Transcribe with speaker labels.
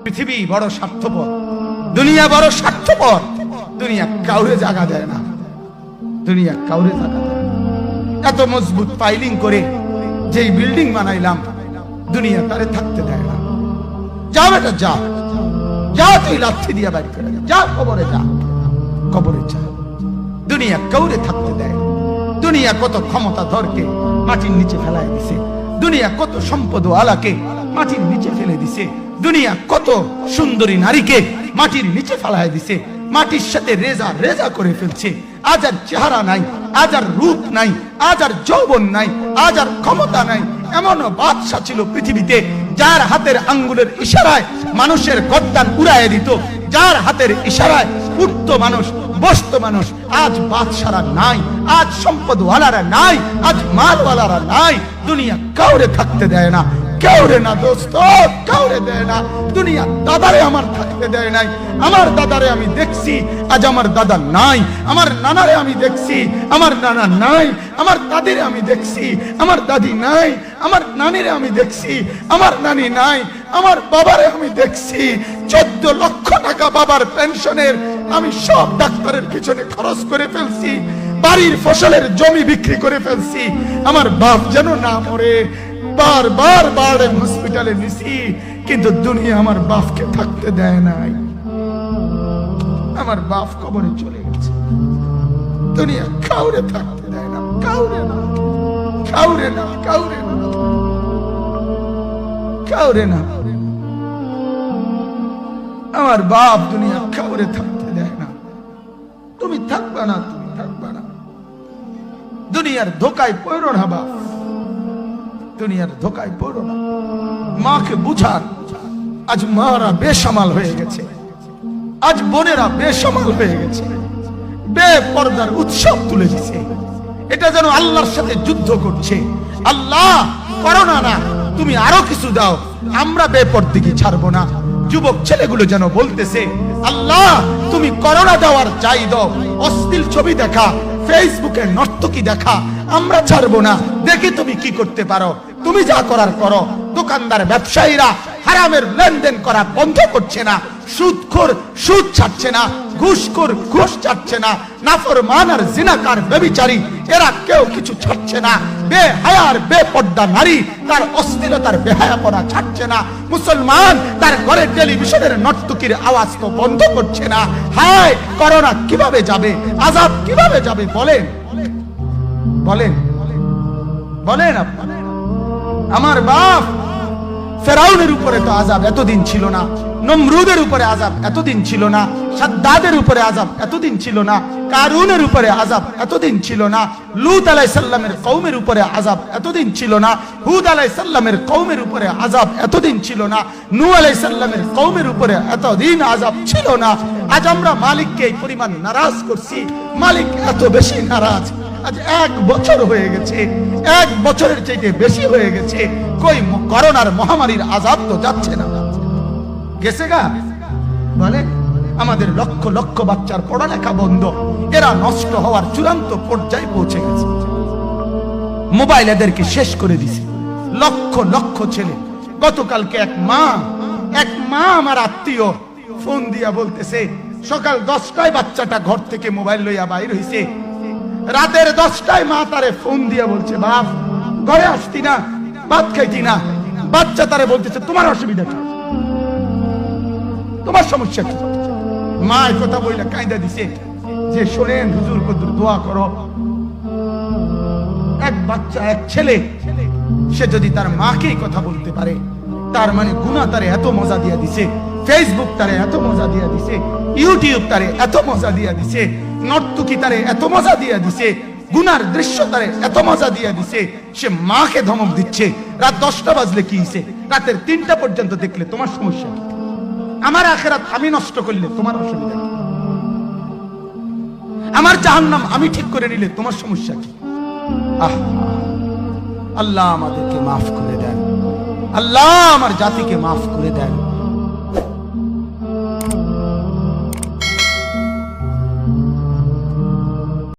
Speaker 1: পৃথিবী বড় স্বার্থপর, দুনিয়া বড় স্বার্থপর। দুনিয়া কাউরে জায়গা দেয় না, দুনিয়া কাউরে জায়গা দেয় না। এত মজবুত পাইলিং করে যেই বিল্ডিং বানাইলাম, দুনিয়া তারে থাকতে দেয় না। যা বেটা যা, যা তুই লাথি দিয়া বাড়ি করে যা, কবরে যা, কবরে যা। দুনিয়া কাউরে থাকতে দেয়। দুনিয়া কত ক্ষমতা ধরকে মাটির নিচে ফেলায় দিছে, দুনিয়া কত সম্পদ আলাকে মাটির নিচে ফেলে দিছে, দুনিয়া কত সুন্দরী নারীকে মাটির নিচে ফেলায় দিছে, মাটির সাথে রেজা রেজা করে ফেলছে। আজ আর চেহারা নাই, আজ আর রূপ নাই, আজ আর যৌবন নাই, আজ আর ক্ষমতা নাই। এমন বাদশা ছিল পৃথিবীতে যার হাতের আঙ্গুলের ইশারায় মানুষের গর্দান উড়াইয়া দিত, যার হাতের ইশারায় উঠত মানুষ, বসত মানুষ। আজ বাদশারা নাই, আজ সম্পদওয়ালারা নাই, আজ মালওয়ালারা নাই। দুনিয়া কাউরে থাকতে দেয় না, কাউরে না দোস্ত, কাউরে দেয় না। দুনিয়া দাদারে আমার থাকতে দেয় নাই। আমার দাদারে আমি দেখছি, আজ আমার দাদা নাই। আমার নানারে আমি দেখছি, আমার নানা নাই। আমার দাদিরে আমি দেখছি, আমার দাদি নাই। আমার নানিরে আমি দেখছি, আমার নানি নাই। আমার বাবারে আমি দেখছি, 14 লক্ষ টাকা বাবার পেনশনের আমি সব ডাক্তারের পিছনে খরচ করে ফেলছি, বাড়ির ফসলের জমি বিক্রি করে ফেলছি। আমার বাপ যেন না মরে বারবার বারে হসপিটালে নিছি, কিন্তু দুনিয়া আমার বাপকে থাকতে দেয় নাই। আমার বাপ কবরে চলে গেছে। দুনিয়া কাউরে থাকতে দেয় না, কাউরে না, কাউরে না, কাউরে না, কাউরে না। আমার বাপ দুনিয়া কাউরে থাকতে দেয় না। তুমি থাকবা না, তুমি থাকবা না। দুনিয়ার ধোকায় পড়ো না বাপ, দুনিয়ার ধোকায় পড়ো না। মাকে বুঝান, আজ মারা বেসামাল হয়ে গেছে, আজ বোনেরা বেসামাল হয়ে গেছে, বেপরদার উৎসব তুলে দিছে। এটা যেন আল্লাহর সাথে যুদ্ধ করছে। আল্লাহ করোনা না, তুমি আরো কিছু দাও, আমরা বেপরদিকে ছাড়বো না। যুবক ছেলেগুলো যেন বলতেছে, আল্লাহ তুমি করোনা দেওয়ার চাই দাও, অশ্লীল ছবি দেখা, ফেসবুকে নর্তকী দেখা, আমরা ছাড়বো না। দেখি তুমি কি করতে পারো, তুমি যা করার করো। দোকানদার ব্যবসায়ীরা হারামের লেনদেন করা বন্ধ করছে না, সুদখোর সুদ ছাড়ছে না, ঘুষখোর ঘুষ ছাড়ছে না, নাফরমান আর জিনাকার ব্যভিচারী এরা কেউ কিছু ছাড়ছে না। বেহায়ার বেপর্দা নারী তার অশ্লীলতার বেহায়াপনা ছাড়ছে না। মুসলমান তার ঘরে টেলিভিশনের নর্তকীর আওয়াজ তো বন্ধ করছে না। হায় করোনা কিভাবে যাবে, আযাব কিভাবে যাবে বলেন, বলেন, বলেন আপনারা। আমার বাপ ফেরাউনের উপরে তো আযাব এতদিন ছিল না, নমরুদের উপরে আযাব এতদিন ছিল না, সাদ্দাদের উপরে আযাব এতদিন ছিল না, কারুনের উপরে আযাব এতদিন ছিল না, লূত আলাইহিস সালামের কওমের উপরে আযাব এতদিন ছিল না, হুদ আলাইহিস সালামের কওমের উপরে আযাব এতদিন ছিল না, নূহ আলাইহিস সালামের কওমের উপরে এতদিন আযাব ছিল না। আজ আমরা মালিককে এই পরিমাণ নারাজ করছি, মালিক এত বেশি নারাজ। আজ 1 বছর হয়ে গেছে, 1 বছরের চাইতে বেশি হয়ে গেছে, কই করোনার মহামারীর আযাব তো যাচ্ছে না, গেছে গা বলে। আমাদের লক্ষ লক্ষ বাচ্চার পড়ালেখা বন্ধ, এরা নষ্ট হওয়ার চূড়ান্ত পর্যায়ে পৌঁছে গেছে। মোবাইল এদেরকে শেষ করে দিছে। লক্ষ লক্ষ ছেলে। গতকালকে এক মা আমার আত্মীয় ফোন দিয়া বলতেছে, সকাল 10টায় বাচ্চাটা ঘর থেকে মোবাইল লইয়া বাইর হইছে, রাতের 10টায় মা তারে ফোন দিয়া বলছে, বাপ ঘরে আসতি না, ভাত খাইতি না। বাচ্চা তারে বলতেছে, তোমার অসুবিধা কি, তোমার সমস্যা কি? মা এই কথা বইলা কায়দা দিছে যে, শোনেন হুজুর কদ্দুর দোয়া করো। এক বাচ্চা, এক ছেলে, সে যদি তার মাকে কথা বলতে পারে, তার মানে গুনাহ তারে এত মজা দিয়া দিছে, ফেসবুক তারে এত মজা দিয়া দিছে, ইউটিউব তারে এত মজা দিয়া দিছে, নর্তকী তারে এত মজা দিয়া দিছে, গুনার দৃশ্য তারে এত মজা দিয়া দিছে, সে মাকে ধমক দিচ্ছে। রাত 10টা বাজলে কি হইছে, রাতের 3টা পর্যন্ত দেখলে তোমার সমস্যা কি? আমার আখিরাত আমি নষ্ট করলে তোমার অসুবিধা কি? আমার জাহান্নাম আমি ঠিক করে নিলে তোমার সমস্যা কি? আল্লাহ আমাদেরকে মাফ করে দেন, আল্লাহ আমার জাতিকে মাফ করে দেন।